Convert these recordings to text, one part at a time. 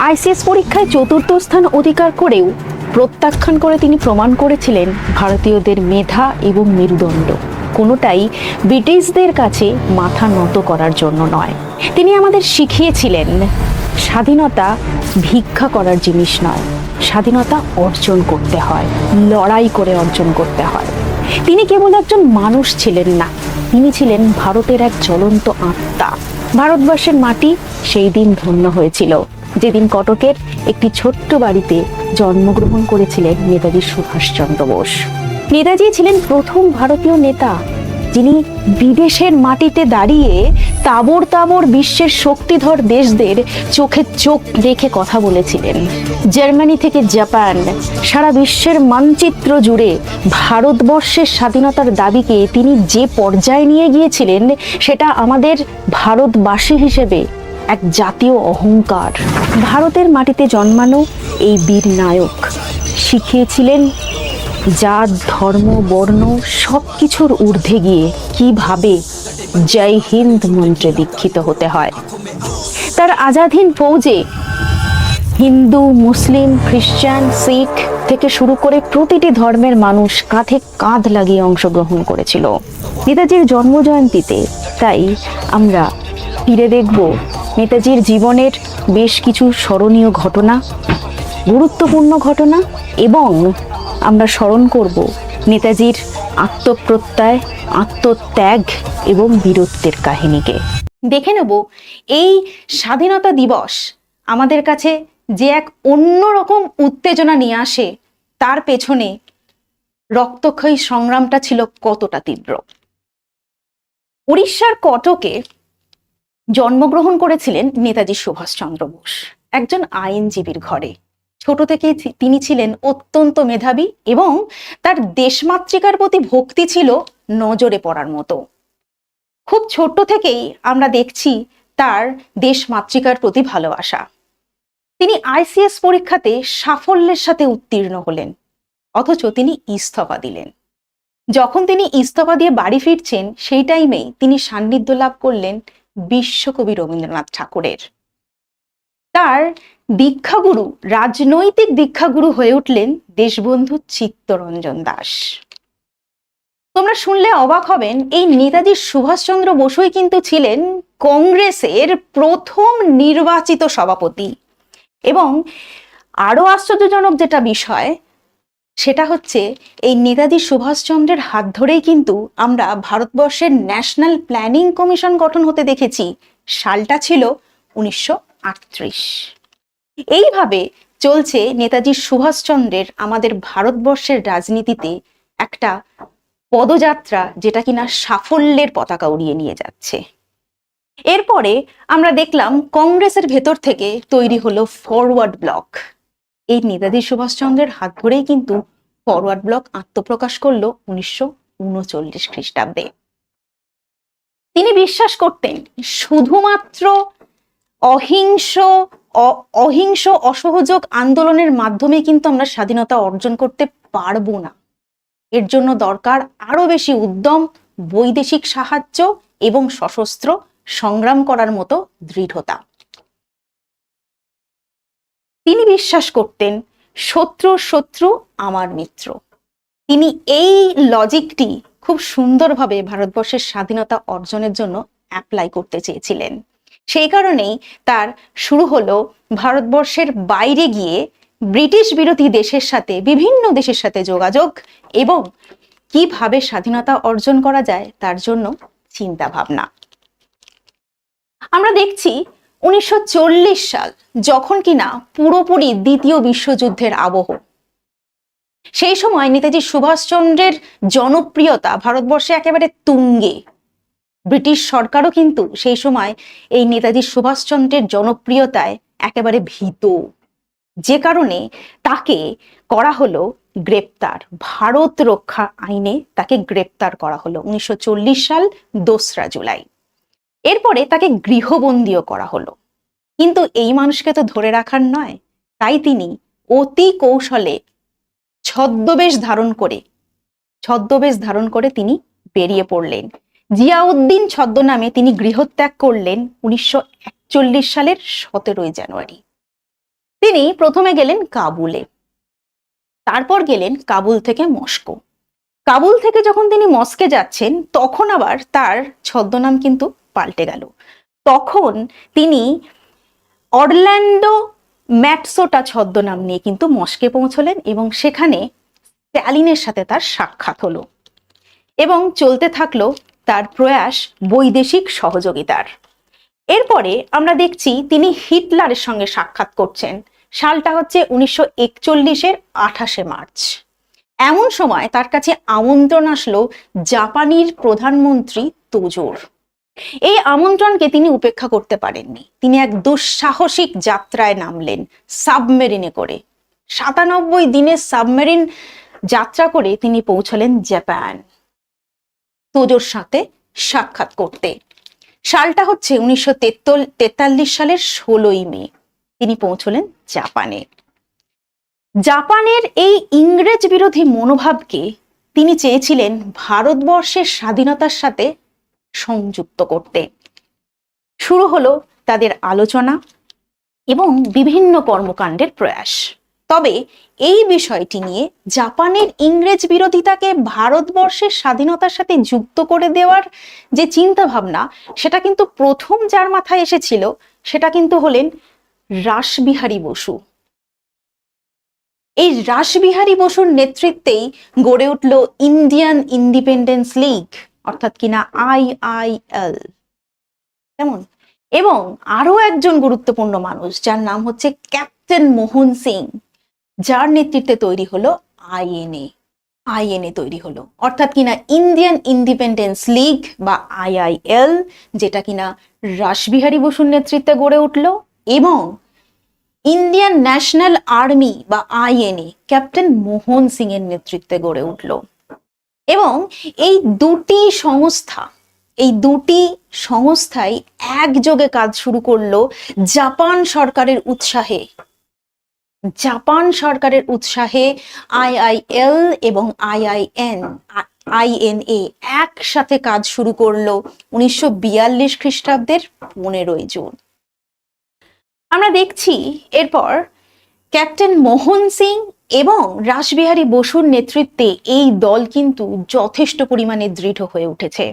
ICS পরীক্ষায় চতুর্থ স্থান অধিকার করেও প্রত্যাখ্যান করে তিনি প্রমাণ করেছিলেন ভারতীয়দের মেধা এবং মেরুদণ্ড কোনোটাই ব্রিটিশদের কাছে মাথা নত করার জন্য নয়। তিনি আমাদের শিখিয়েছিলেন স্বাধীনতা ভিক্ষা করার জিনিস নয়, স্বাধীনতা অর্জন করতে হয়, লড়াই করে অর্জন করতে হয়। তিনি কেবল একজন মানুষ ছিলেন না, তিনি ছিলেন ভারতের এক জ্বলন্ত আত্মা। ভারতবর্ষের মাটি সেই দিন ধন্য হয়েছিল যেদিন কটকের একটি ছোট্ট বাড়িতে জন্মগ্রহণ করেছিলেন নেতাজি সুভাষচন্দ্র বোস। নেতাজি ছিলেন প্রথম ভারতীয় নেতা যিনি বিদেশের মাটিতে দাঁড়িয়ে তাবড় তাবড় বিশ্বের শক্তিধর দেশদের চোখে চোখ রেখে কথা বলেছিলেন। জার্মানি থেকে জাপান, সারা বিশ্বের মানচিত্র জুড়ে ভারতবর্ষের স্বাধীনতার দাবিকে তিনি যে পর্যায়ে নিয়ে গিয়েছিলেন সেটা আমাদের ভারতবাসী হিসেবে এক জাতীয় অহংকার। ভারতের মাটিতে জন্মানো এই বীর নায়ক শিখিয়েছিলেন জাত, ধর্ম, বর্ণ সব কিছুর ঊর্ধ্বে গিয়ে কিভাবে জয় হিন্দ মন্ত্রে দীক্ষিত হতে হয়। তার আজাদ হিন্দ ফৌজে হিন্দু, মুসলিম, খ্রিস্টান, শিখ থেকে শুরু করে প্রতিটি ধর্মের মানুষ কাঁধে কাঁধ লাগিয়ে অংশগ্রহণ করেছিল নেতাজির জন্মজয়ন্তীতে। তাই আমরা ফিরে দেখব নেতাজির জীবনের বেশ কিছু স্মরণীয় ঘটনা, গুরুত্বপূর্ণ ঘটনা, এবং আমরা স্মরণ করব নেতাজির আত্মপ্রত্যয়, আত্মত্যাগ এবং বীরত্বের কাহিনীকে। দেখে নেব এই স্বাধীনতা দিবস আমাদের কাছে যে এক অন্যরকম উত্তেজনা নিয়ে আসে তার পেছনে রক্তক্ষয়ী সংগ্রামটা ছিল কতটা তীব্র। উড়িষ্যার কটকে জন্মগ্রহণ করেছিলেন নেতাজি সুভাষচন্দ্র বোস একজন আইনজীবীর ঘরে। ছোট থেকে তিনি ছিলেন অত্যন্ত মেধাবী এবং তার দেশমাতৃকার প্রতি ভক্তি ছিল নজরে পড়ার মতো। খুব ছোট থেকেই আমরা দেখছি তার দেশমাতৃকার প্রতি ভালোবাসা। তিনি আইসিএস পরীক্ষাতে সাফল্যের সাথে উত্তীর্ণ হলেন, অথচ তিনি ইস্তফা দিলেন। যখন তিনি ইস্তফা দিয়ে বাড়ি ফিরছেন সেই টাইমেই তিনি সান্নিধ্য লাভ করলেন বিশ্বকবি রবীন্দ্রনাথ ঠাকুরের। তার দীক্ষাগুরু, রাজনৈতিক দীক্ষাগুরু হয়ে উঠলেন দেশবন্ধু চিত্তরঞ্জন দাস। তোমরা শুনলে অবাক হবেন, এই নেতাজি সুভাষচন্দ্র বসুই কিন্তু ছিলেন কংগ্রেসের প্রথম নির্বাচিত সভাপতি। এবং আরো আশ্চর্যজনক যেটা বিষয় সেটা হচ্ছে এই নেতাজি সুভাষচন্দ্রের হাত ধরেই কিন্তু আমরা ভারতবর্ষের ন্যাশনাল প্ল্যানিং কমিশন গঠন হতে দেখেছি। সালটা ছিল 1938। এইভাবে চলছে নেতাজি সুভাষচন্দ্রের আমাদের ভারতবর্ষের রাজনীতিতে একটা পদযাত্রা, যেটা কিনা সাফল্যের পতাকা উড়িয়ে নিয়ে যাচ্ছে। এরপরে আমরা দেখলাম কংগ্রেসের ভেতর থেকে তৈরি হলো ফরওয়ার্ড ব্লক। এই নেতাজি সুভাষচন্দ্রের হাত ধরেই কিন্তু ফরওয়ার্ড ব্লক আত্মপ্রকাশ করলো 1939 খ্রিস্টাব্দে। তিনি বিশ্বাস করতেন শুধুমাত্র অহিংস অসহযোগ আন্দোলনের মাধ্যমে কিন্তু আমরা স্বাধীনতা অর্জন করতে পারবো না। এর জন্য দরকার আরো বেশি উদ্যম, বৈদেশিক সাহায্য এবং সশস্ত্র সংগ্রাম করার মতো দৃঢ়তা। তিনি বিশ্বাস করতেন শত্রু শত্রু আমার মিত্র। তিনি এই লজিকটি খুব সুন্দরভাবে ভারতবর্ষের স্বাধীনতা অর্জনের জন্য অ্যাপ্লাই করতে চেয়েছিলেন। সেই কারণেই তার শুরু হলো ভারতবর্ষের বাইরে গিয়ে ব্রিটিশ বিরোধী দেশের সাথে, বিভিন্ন দেশের সাথে যোগাযোগ এবং কিভাবে স্বাধীনতা অর্জন করা যায় তার জন্য চিন্তা ভাবনা। আমরা দেখছি 1940 সাল, যখন কিনা পুরোপুরি দ্বিতীয় বিশ্বযুদ্ধের আবহ। সেই সময় নেতাজি সুভাষচন্দ্রের জনপ্রিয়তা ভারতবর্ষে একেবারে তুঙ্গে। ব্রিটিশ সরকারও কিন্তু সেই সময় এই নেতাজি সুভাষচন্দ্রের জনপ্রিয়তায় একেবারে ভীত, যে কারণে তাকে করা হলো গ্রেপ্তার। ভারত রক্ষা আইনে তাকে গ্রেপ্তার করা হলো 1940 সাল 2রা জুলাই। এরপরে তাকে গৃহবন্দীও করা হলো। কিন্তু এই মানুষকে তো ধরে রাখার নয়, তাই তিনি অতি কৌশলে ছদ্মবেশ ধারণ করে তিনি বেরিয়ে পড়লেন। জিয়াউদ্দিন ছদ্মনামে তিনি গৃহত্যাগ করলেন 1941 সালের 17ই জানুয়ারি। তিনি প্রথমে গেলেন কাবুলে, তারপর গেলেন কাবুল থেকে মস্কো। কাবুল থেকে যখন তিনি মস্কে যাচ্ছেন তখন আবার তার ছদ্মনাম কিন্তু পাল্টে গেল। তখন তিনি অরল্যান্ডো ম্যাটসোটা ছদ্মনাম নিয়ে কিন্তু মস্কে পৌঁছলেন এবং সেখানে স্ট্যালিনের সাথে তার সাক্ষাৎ হলো এবং চলতে থাকলো তার প্রয়াস বৈদেশিক সহযোগিতার। এরপরে আমরা দেখছি তিনি হিটলারের সঙ্গে সাক্ষাৎ করছেন। সালটা হচ্ছে 1941-এর 28শে মার্চ। এমন সময় তার কাছে আমন্ত্রণ আসলো জাপানের প্রধানমন্ত্রী তোজোর। এই আমন্ত্রণকে তিনি উপেক্ষা করতে পারেননি। তিনি এক দুঃসাহসিক যাত্রায় নামলেন সাবমেরিনে করে। 97 দিনের সাবমেরিন যাত্রা করে তিনি পৌঁছলেন জাপান তোজোর সাথে সাক্ষাৎ করতে। সালটা হচ্ছে 1943 সালের 16ই মে। তিনি পৌঁছলেন জাপানে। জাপানের এই ইংরেজ বিরোধী মনোভাবকে তিনি চেয়েছিলেন ভারতবর্ষের স্বাধীনতার সাথে সংযুক্ত করতে। শুরু হলো তাদের আলোচনা এবং বিভিন্ন কর্মকাণ্ডের প্রয়াস। তবে এই বিষয়টি নিয়ে জাপানের ইংরেজ বিরোধিতাকে ভারতবর্ষের স্বাধীনতার সাথে যুক্ত করে দেওয়ার যে চিন্তা ভাবনা, সেটা কিন্তু প্রথম যার মাথায় এসেছিল সেটা কিন্তু হলেন রাসবিহারী বসু। এই রাসবিহারী বসুর নেতৃত্বেই গড়ে উঠল ইন্ডিয়ান ইন্ডিপেন্ডেন্স লীগ, অর্থাৎ কিনা IIL। কেমন? এবং আরো একজন গুরুত্বপূর্ণ মানুষ যার নাম হচ্ছে ক্যাপ্টেন মোহন সিং, যার নেতৃত্বে তৈরি হলো INA তৈরি হলো, অর্থাৎ কিনা ইন্ডিয়ান ইন্ডিপেন্ডেন্স লীগ বা IIL, যেটা কিনা রাসবিহারী বসুর নেতৃত্বে গড়ে উঠলো, এবং ইন্ডিয়ান ন্যাশনাল আর্মি বা INA ক্যাপ্টেন মোহন সিং এর নেতৃত্বে গড়ে উঠল। এবং এই দুটি সংস্থাই একযোগে কাজ শুরু করলো জাপান সরকারের উৎসাহে। IIL এবং INA একসাথে কাজ শুরু করলো 1942 খ্রিস্টাব্দের 15ই জুন। আমরা দেখছি এরপর ক্যাপ্টেন মোহন সিং এবং রাসবিহারী বসুর নেতৃত্বে এই দল কিন্তু যথেষ্ট পরিমাণে দৃঢ় হয়ে উঠেছে।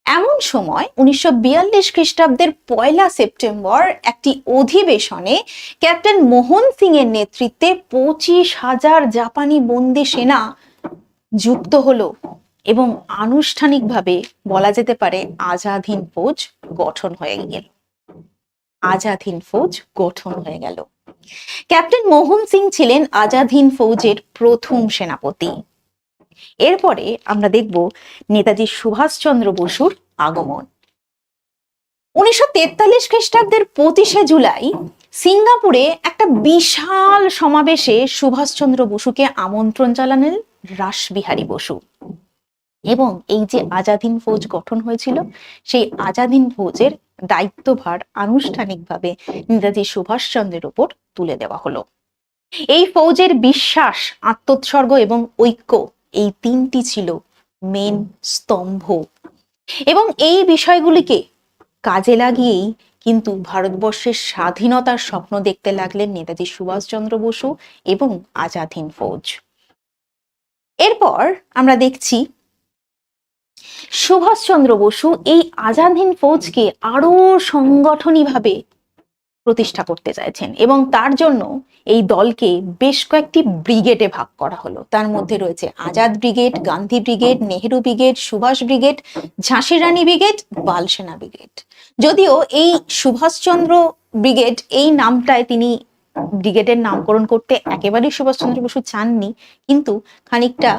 এমন সময় 1942 খ্রিস্টাব্দের 1 সেপ্টেম্বর একটি অধিবেশনে ক্যাপ্টেন মোহন সিং এর নেতৃত্বে 25,000 জাপানি বন্দী সেনা যুক্ত হলো এবং আনুষ্ঠানিকভাবে বলা যেতে পারে আজাদ হিন্দ ফৌজ গঠন হয়ে গেল। ক্যাপ্টেন মোহন সিং ছিলেন আজাদ হিন্দ ফৌজের প্রথম সেনাপতি। এরপরে আমরা দেখব নেতাজি সুভাষচন্দ্র বসুর আগমন। 1943 খ্রিস্টাব্দের 25শে জুলাই সিঙ্গাপুরে একটা বিশাল সমাবেশে সুভাষচন্দ্র বসুকে আমন্ত্রণ জানালেন রাসবিহারী বসু। এবং এই যে আজাদ হিন্দ ফৌজ গঠন হয়েছিল, সেই আজাদ হিন্দ ফৌজের দায়িত্বভার আনুষ্ঠানিকভাবে নেতাজি সুভাষচন্দ্রের উপর তুলে দেওয়া হলো। এই ফৌজের বিশ্বাস, আত্মোৎসর্গ এবং ঐক্য, এই তিনটি ছিল মেন স্তম্ভ। এবং এই বিষয়গুলিকে কাজে লাগিয়েই কিন্তু ভারতবর্ষের স্বাধীনতার স্বপ্ন দেখতে লাগলেন নেতাজি সুভাষচন্দ্র বসু এবং আজাদ হিন্দ ফৌজ। এরপর আমরা দেখছি সুভাষচন্দ্র বসু এই আজাদ হিন্দ ফৌজকে আরো সংগঠনীভাবে প্রতিষ্ঠা করতে চাইছেন এবং তার জন্য এই দলকে বেশ কয়েকটি ব্রিগেডে ভাগ করা হলো। তার মধ্যে রয়েছে Azad brigade, Gandhi brigade, Nehru brigade, Subhash brigade, ঝাঁসি রানী ব্রিগেড, বাল সেনা ব্রিগেড। যদিও এই সুভাষচন্দ্র ব্রিগেড এই নামটায় তিনি ব্রিগেডের নামকরণ করতে একেবারেই সুভাষচন্দ্র বসু চাননি, কিন্তু খানিকটা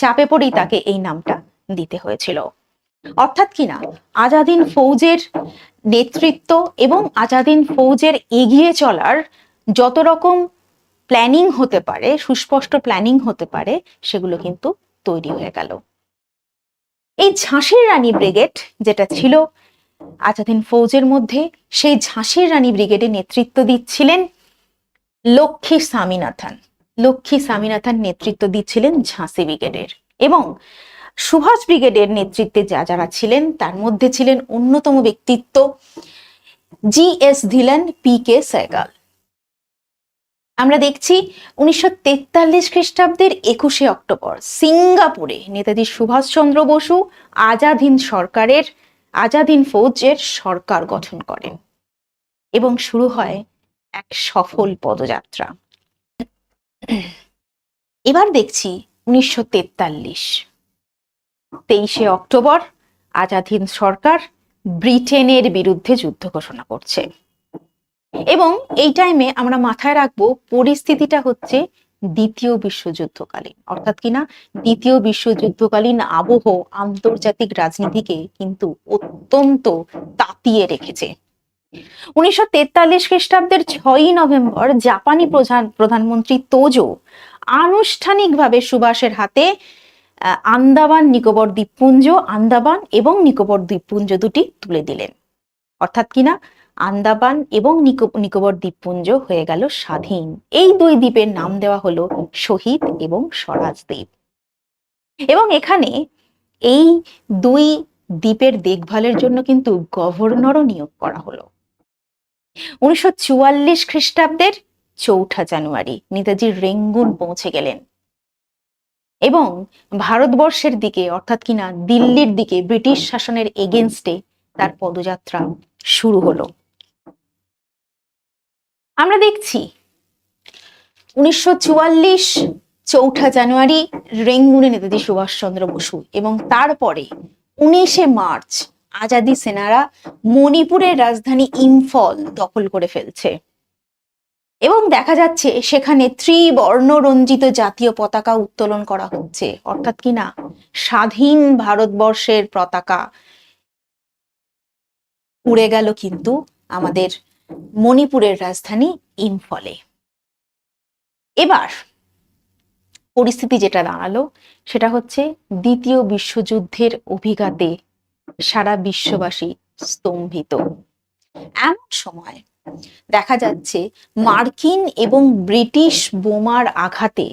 চাপে পড়েই তাকে এই নামটা দিতে হয়েছিল। অর্থাৎ কিনা আজাদ হিন্দ ফৌজের নেতৃত্ব এবং আজাদ হিন্দ ফৌজের এগিয়ে চলার যত রকম প্ল্যানিং হতে পারে, সুস্পষ্ট প্ল্যানিং হতে পারে, সেগুলো কিন্তু তৈরি হয়ে গেল। এই ঝাঁসির রানী ব্রিগেড যেটা ছিল আজাদ হিন্দ ফৌজের মধ্যে, সেই ঝাঁসির রানী ব্রিগেডে নেতৃত্ব দিচ্ছিলেন লক্ষ্মী স্বামীনাথন নেতৃত্ব দিচ্ছিলেন ঝাঁসি ব্রিগেডের। এবং সুভাষ ব্রিগেডের নেতৃত্বে যারা ছিলেন তার মধ্যে ছিলেন অন্যতম ব্যক্তিত্ব GS ধিলান, PK সেহগাল। আমরা দেখছি 1943 খ্রিস্টাব্দের 21শে অক্টোবর সিঙ্গাপুরে নেতাজি সুভাষচন্দ্র বসু আজাদ হিন্দ ফৌজের সরকার গঠন করেন এবং শুরু হয় এক সফল পদযাত্রা। এবার দেখছি 1943 23শে অক্টোবর আজাদ হিন্দ সরকার ব্রিটেনের বিরুদ্ধে যুদ্ধ ঘোষণা করছে এবং এই টাইমে আমরা মাথায় রাখবো পরিস্থিতিটা হচ্ছে দ্বিতীয় বিশ্বযুদ্ধকালীন, অর্থাৎ কিনা দ্বিতীয় বিশ্বযুদ্ধকালীন আবহ আন্তর্জাতিক রাজনীতিকে কিন্তু অত্যন্ত তাতিয়ে রেখেছে। 1943 খ্রিস্টাব্দের 6ই নভেম্বর জাপানি প্রধানমন্ত্রী তোজো আনুষ্ঠানিকভাবে সুভাষের হাতে আন্দামান এবং নিকোবর দ্বীপপুঞ্জ দুটি তুলে দিলেন, অর্থাৎ কিনা আন্দামান এবং নিকোবর দ্বীপপুঞ্জ হয়ে গেল স্বাধীন। এই দুই দ্বীপের নাম দেওয়া হলো শহীদ এবং স্বরাজ দ্বীপ। এবং এখানে এই দুই দ্বীপের দেখভালের জন্য কিন্তু গভর্নরও নিয়োগ করা হলো। 1944 খ্রিস্টাব্দের 4 জানুয়ারি নেতাজি রেঙ্গুন পৌঁছে গেলেন এবং ভারতবর্ষের দিকে, অর্থাৎ কিনা দিল্লির দিকে ব্রিটিশ শাসনের এগেনস্টে তার পদযাত্রা শুরু হলো। আমরা দেখছি 1944 4 জানুয়ারি রেঙ্গুনে নেতাজি সুভাষচন্দ্র বসু এবং তারপরে 19শে মার্চ আজাদি সেনারা মণিপুরের রাজধানী ইম্ফল দখল করে ফেলছে এবং দেখা যাচ্ছে সেখানে ত্রিবর্ণ রঞ্জিত জাতীয় পতাকা উত্তোলন করা হচ্ছে, অর্থাৎ কিনা স্বাধীন ভারতবর্ষের পতাকা উড়ে গেল কিন্তু আমাদের মণিপুরের রাজধানী ইম্ফলে। এবার পরিস্থিতি যেটা দাঁড়ালো সেটা হচ্ছে দ্বিতীয় বিশ্বযুদ্ধের অভিঘাতে সারা বিশ্ববাসী স্তম্ভিত। এমন সময় দেখা যাচ্ছে মার্কিন এবং ব্রিটিশ বোমার আঘাতে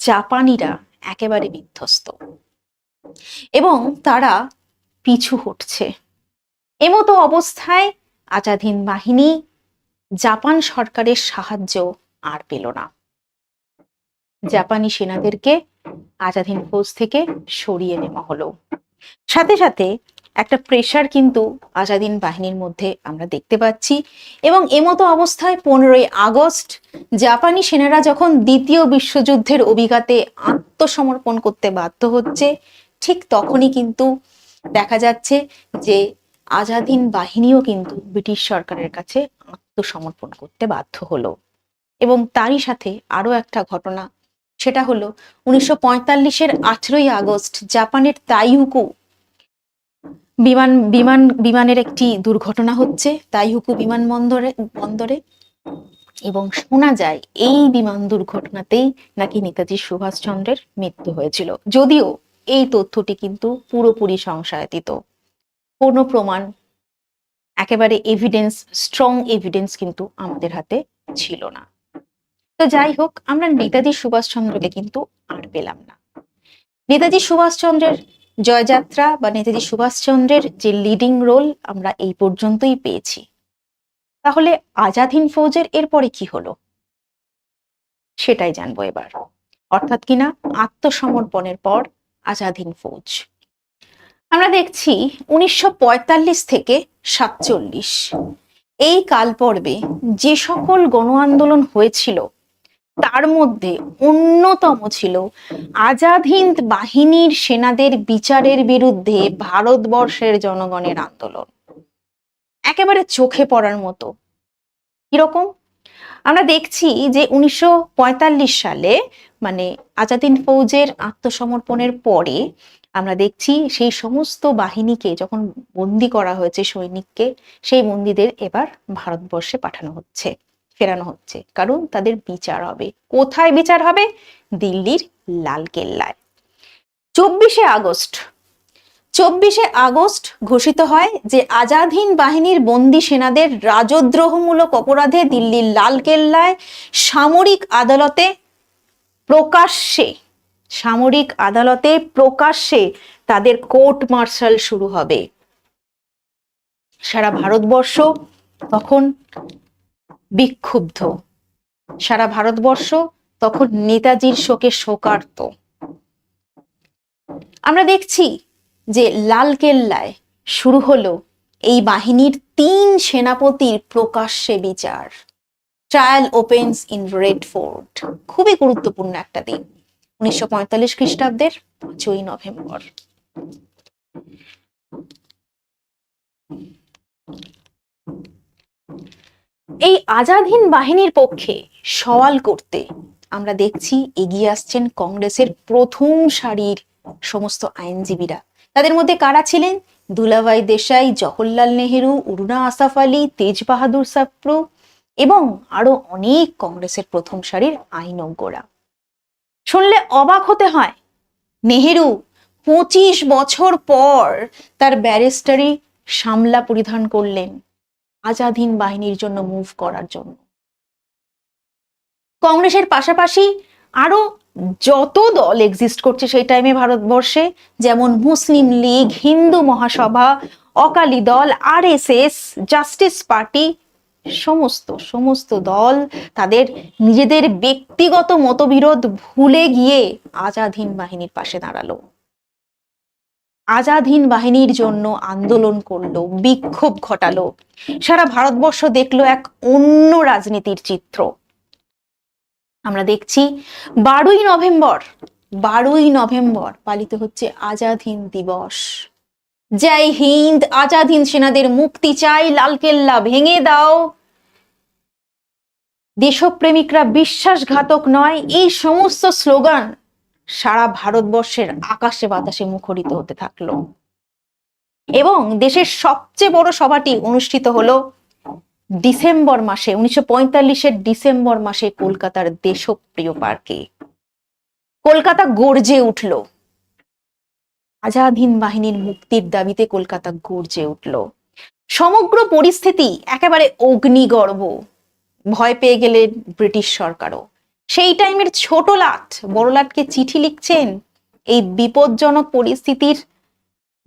জাপানিরা একেবারে বিধ্বস্ত এবং তারা পিছু হটছে। এমতো অবস্থায় আজাদ হিন্দ বাহিনী জাপান সরকারের সাহায্য আর পেল না। জাপানি সেনাদেরকে আজাদ হিন্দ ফৌজ থেকে সরিয়ে নেওয়া হলো। সাথে সাথে একটা প্রেসার কিন্তু আজাদ হিন্দ বাহিনীর মধ্যে আমরা দেখতে পাচ্ছি এবং এমতো অবস্থায় 15ই আগস্ট জাপানি সেনারা যখন দ্বিতীয় বিশ্বযুদ্ধের অভিঘাতে আত্মসমর্পণ করতে বাধ্য হচ্ছে, ঠিক তখনই কিন্তু দেখা যাচ্ছে যে আজাদ হিন্দ বাহিনীও কিন্তু ব্রিটিশ সরকারের কাছে আত্মসমর্পণ করতে বাধ্য হলো। এবং তারই সাথে আরো একটা ঘটনা, সেটা হলো 1945-এর 18ই আগস্ট জাপানের তাইহুকু বিমানের একটি দুর্ঘটনা হচ্ছে তাইহুকু বন্দরে এবং শোনা যায় এই বিমান দুর্ঘটনাতেই নাকি নেতাজি সুভাষচন্দ্রের মৃত্যু হয়েছিল, যদিও এই তথ্যটি কিন্তু পুরোপুরি সংশয়াতীত। কোনো প্রমাণ, একেবারে স্ট্রং এভিডেন্স কিন্তু আমাদের হাতে ছিল না। তো যাই হোক, আমরা নেতাজি সুভাষচন্দ্রকে কিন্তু আর পেলাম না। নেতাজি সুভাষচন্দ্রের জয়যাত্রা বা নেতাজি সুভাষচন্দ্রের যে লিডিং রোল আমরা এই পর্যন্তই পেয়েছি। তাহলে আজাদ হিন্দ ফৌজের এরপরে কি হলো সেটাই জানবো এবার, অর্থাৎ কিনা আত্মসমর্পণের পর আজাদ হিন্দ ফৌজ। আমরা দেখছি 1945 থেকে 47 এই কাল পর্বে যে সকল গণ আন্দোলন হয়েছিল তার মধ্যে অন্যতম ছিল আজাদ হিন্দ বাহিনীর সেনাদের বিচারের বিরুদ্ধে ভারতবর্ষের জনগণের আন্দোলন। একেবারে চোখে পড়ার মতো। কিরকম? আমরা দেখছি যে 1945 সালে মানে আজাদ হিন্দ ফৌজের আত্মসমর্পণের পরে আমরা দেখছি সেই সমস্ত বাহিনীকে যখন বন্দী করা হয়েছে সৈনিককে, সেই বন্দীদের এবার ভারতবর্ষে ফেরানো হচ্ছে, কারণ তাদের বিচার হবে। কোথায় বিচার হবে? দিল্লির লালকেল্লায়। 24শে আগস্ট ঘোষিত হয় যে আজাদ হিন্দ বাহিনীর বন্দী সেনাদের রাজদ্রোহমূলক অপরাধে দিল্লির লালকেল্লায় সামরিক আদালতে প্রকাশ্যে তাদের কোর্ট মার্শাল শুরু হবে। সারা ভারতবর্ষ তখন বিক্ষুব্ধ সারা ভারতবর্ষ তখন নেতাজির শোকে শোকার্ত। আমরা দেখছি যে লালকেল্লায় শুরু হলো এই বাহিনীর 3 সেনাপতির প্রকাশ্যে বিচার। Trial opens in red fort. খুবই গুরুত্বপূর্ণ একটা দিন, 1945 খ্রিস্টাব্দের 5ই নভেম্বর। এই আজাদ হিন্দ বাহিনীর পক্ষে সওয়াল করতে আমরা দেখছি এগিয়ে আসছেন কংগ্রেসের প্রথম সারির সমস্ত আইনজীবীরা। তাদের মধ্যে কারা ছিলেন? দুলাভাই দেশাই, জওহরলাল নেহেরু, অরুণা আসফ আলী, তেজ বাহাদুর সাপ্রু এবং আরো অনেক কংগ্রেসের প্রথম সারির আইনজ্ঞরা। শুনলে অবাক হতে হয়, নেহেরু 25 বছর পর তার ব্যারিস্টারি সামলা পরিধান করলেন আজাদ হিন্দ বাহিনীর জন্য মুভ করার জন্য। কংগ্রেসের পাশাপাশি আরো যত দল এক্সিস্ট করছে সেই টাইমে ভারতবর্ষে, যেমন মুসলিম লীগ, হিন্দু মহাসভা, অকালি দল, আরএসএস, জাস্টিস পার্টি, সমস্ত দল তাদের নিজেদের ব্যক্তিগত মতবিরোধ ভুলে গিয়ে আজাদ হিন্দ বাহিনীর পাশে দাঁড়ালো, আজাদ হিন্দ বাহিনীর জন্য আন্দোলন করলো, বিক্ষোভ ঘটালো। সারা ভারতবর্ষ দেখলো এক অন্য রাজনীতির চিত্র। আমরা দেখছি 12ই নভেম্বর পালিত হচ্ছে আজাদ হিন্দ দিবস। জয় হিন্দ, আজাদ হিন্দ সেনাদের মুক্তি চাই, লালকেল্লা ভেঙে দাও, দেশপ্রেমিকরা বিশ্বাসঘাতক নয়, এই সমস্ত স্লোগান সারা ভারতবর্ষের আকাশে বাতাসে মুখরিত হতে থাকলো। এবং দেশের সবচেয়ে বড় সভাটি অনুষ্ঠিত হলো ডিসেম্বর মাসে, 1945-এর ডিসেম্বর মাসে কলকাতার দেশপ্রিয় পার্কে। কলকাতা গর্জে উঠল, আজাদ হিন্দ বাহিনীর মুক্তির দাবিতে কলকাতা গর্জে উঠল। সমগ্র পরিস্থিতি একেবারে অগ্নিগর্ভ। ভয় পেয়ে গেলেন ব্রিটিশ সরকারও। সেই টাইমের ছোট লাট বড় লাটকে চিঠি লিখছেন এই বিপজ্জনক পরিস্থিতির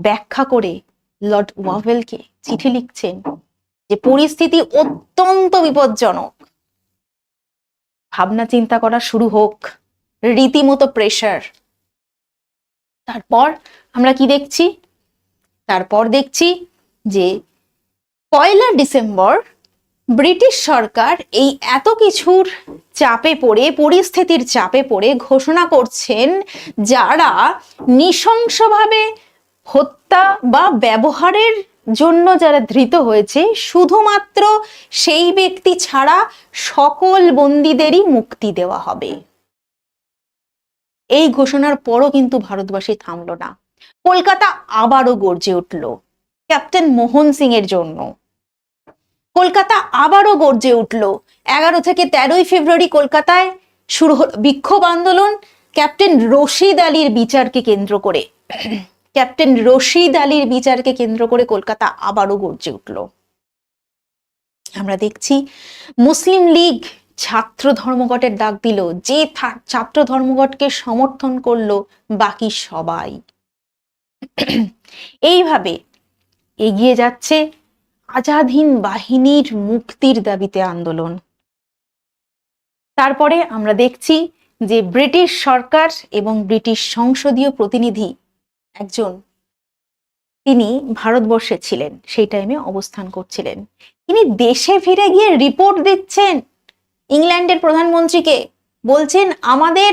ব্যাখ্যা করে, লর্ড ওয়াভেলকে চিঠি লিখছেন যে পরিস্থিতি অত্যন্ত বিপজ্জনক, ভাবনা চিন্তা করা শুরু হোক, রীতিমতো প্রেসার। তারপর আমরা কি দেখছি? তারপর দেখছি যে 1 ডিসেম্বর ব্রিটিশ সরকার এই এত কিছুর চাপে পড়ে, পরিস্থিতির চাপে পড়ে ঘোষণা করছেন যারা নৃশংসভাবে হত্যা বা ব্যবহারের জন্য যারা ধৃত হয়েছে, শুধুমাত্র সেই ব্যক্তি ছাড়া সকল বন্দীদেরই মুক্তি দেওয়া হবে। এই ঘোষণার পরও কিন্তু ভারতবাসী থামলো না। কলকাতা আবারও গর্জে উঠল ক্যাপ্টেন মোহন সিং এর জন্য। কলকাতা আবারও গর্জে উঠল। 11 থেকে 13ই ফেব্রুয়ারি কলকাতায় শুরু হলো বিক্ষোভ আন্দোলন ক্যাপ্টেন রশিদ আলীর বিচারকে কেন্দ্র করে। ক্যাপ্টেন রশিদ আলীর বিচারকে কেন্দ্র করে কলকাতা আবারও গর্জে উঠল। আমরা দেখছি মুসলিম লীগ ছাত্র ধর্মঘটের ডাক দিল, যে ছাত্র ধর্মঘটকে সমর্থন করলো বাকি সবাই। এইভাবে এগিয়ে যাচ্ছে আজাদ হিন্দ বাহিনীর মুক্তির দাবিতে আন্দোলন। তারপরে আমরা দেখছি যে ব্রিটিশ সরকার এবং ব্রিটিশ সংসদীয় প্রতিনিধি একজন, তিনি ভারতবর্ষে ছিলেন, সেই টাইমে অবস্থান করছিলেন। তিনি দেশে ফিরে গিয়ে রিপোর্ট দিচ্ছেন ইংল্যান্ডের প্রধানমন্ত্রীকে, বলছেন আমাদের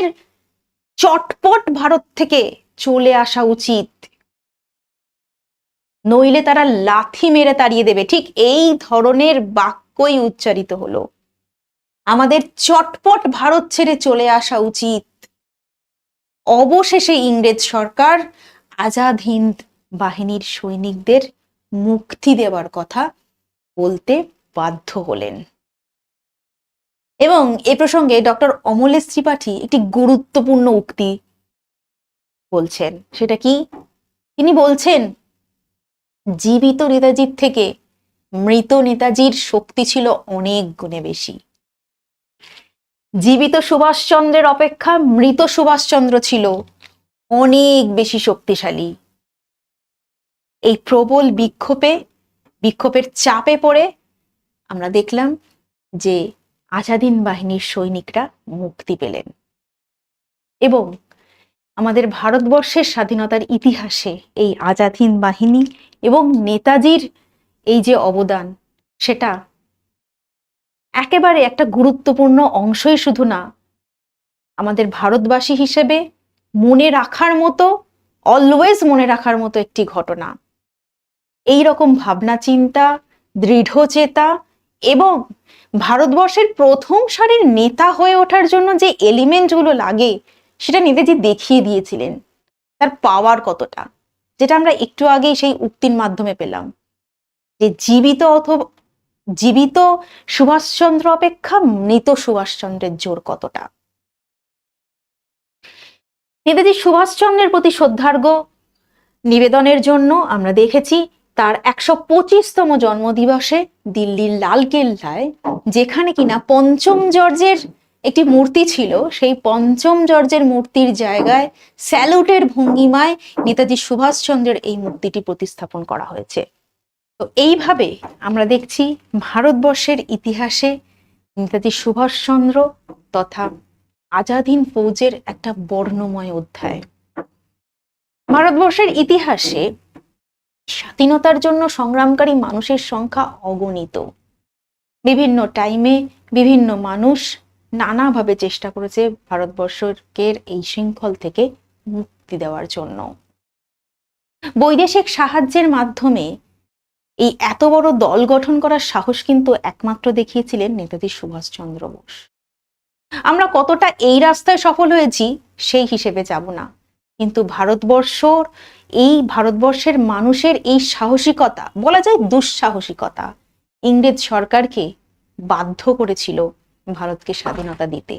চটপট ভারত থেকে চলে আসা উচিত, নইলে তারা লাথি মেরে তাড়িয়ে দেবে। ঠিক এই ধরনের বাক্যই উচ্চারিত হলো, আমাদের চটপট ভারত ছেড়ে চলে আসা উচিত। অবশেষে ইংরেজ সরকার আজাদ হিন্দ বাহিনীর সৈনিকদের মুক্তি দেওয়ার কথা বলতে বাধ্য হলেন। এবং এ প্রসঙ্গে ডক্টর অমলেশ ত্রিপাঠী একটি গুরুত্বপূর্ণ উক্তি বলছেন। সেটা কি? তিনি বলছেন, জীবিত নেতাজির থেকে মৃত নেতাজির শক্তি ছিল অনেক গুণে বেশি। জীবিত সুভাষচন্দ্রের অপেক্ষা মৃত সুভাষচন্দ্র ছিল অনেক বেশি শক্তিশালী। এই প্রবল বিক্ষোভের চাপে পড়ে আমরা দেখলাম যে আজাদিন বাহিনীর সৈনিকরা মুক্তি পেলেন। এবং আমাদের ভারতবর্ষের স্বাধীনতার ইতিহাসে এই আজাদিন বাহিনী এবং নেতাজির এই যে অবদান, সেটা একেবারে একটা গুরুত্বপূর্ণ অংশই শুধু না, আমাদের ভারতবাসী হিসেবে মনে রাখার মতো, অলওয়েজ মনে রাখার মতো একটি ঘটনা। এই রকম ভাবনা চিন্তা, দৃঢ়চেতা এবং ভারতবর্ষের প্রথম সারির নেতা হয়ে ওঠার জন্য যে এলিমেন্টগুলো লাগে, সেটা নেতাজি দেখিয়ে দিয়েছিলেন। তার পাওয়ার কতটা, যেটা আমরা একটু আগেই সেই উক্তির মাধ্যমে পেলাম, যে জীবিত সুভাষচন্দ্র অপেক্ষা মৃত সুভাষচন্দ্রের জোর কতটা। নেতাজি সুভাষচন্দ্রের প্রতি শ্রদ্ধার্ঘ্য নিবেদনের জন্য আমরা দেখেছি তার 125তম জন্মদিবসে দিল্লির লালকেল্লায়, যেখানে কিনা পঞ্চম জর্জের একটি মূর্তি ছিল, সেই পঞ্চম জর্জের মূর্তির জায়গায় স্যালুটের ভঙ্গিমায় নেতাজি সুভাষচন্দ্রের এই মূর্তিটি প্রতিস্থাপন করা হয়েছে। তো এইভাবে আমরা দেখছি ভারতবর্ষের ইতিহাসে নেতাজি সুভাষচন্দ্র তথা আজাদ হিন্দ ফৌজের একটা বর্ণময় অধ্যায়। ভারতবর্ষের ইতিহাসে স্বাধীনতার জন্য সংগ্রামকারী মানুষের সংখ্যা অগণিত। বিভিন্ন টাইমে বিভিন্ন মানুষ নানাভাবে চেষ্টা করেছে ভারতবর্ষকে এই শৃঙ্খল থেকে মুক্তি দেওয়ার জন্য। বৈদেশিক সাহায্যের মাধ্যমে এই এত বড় দল গঠন করার সাহস কিন্তু একমাত্র দেখিয়েছিলেন নেতাজি সুভাষচন্দ্র বোস। আমরা কতটা এই রাস্তায় সফল হয়েছি সেই হিসেবে যাব না, কিন্তু ভারতবর্ষের মানুষের এই সাহসিকতা, বলা যায় দুঃসাহসিকতা, ইংরেজ সরকারকে বাধ্য করেছিল ভারতকে স্বাধীনতা দিতে।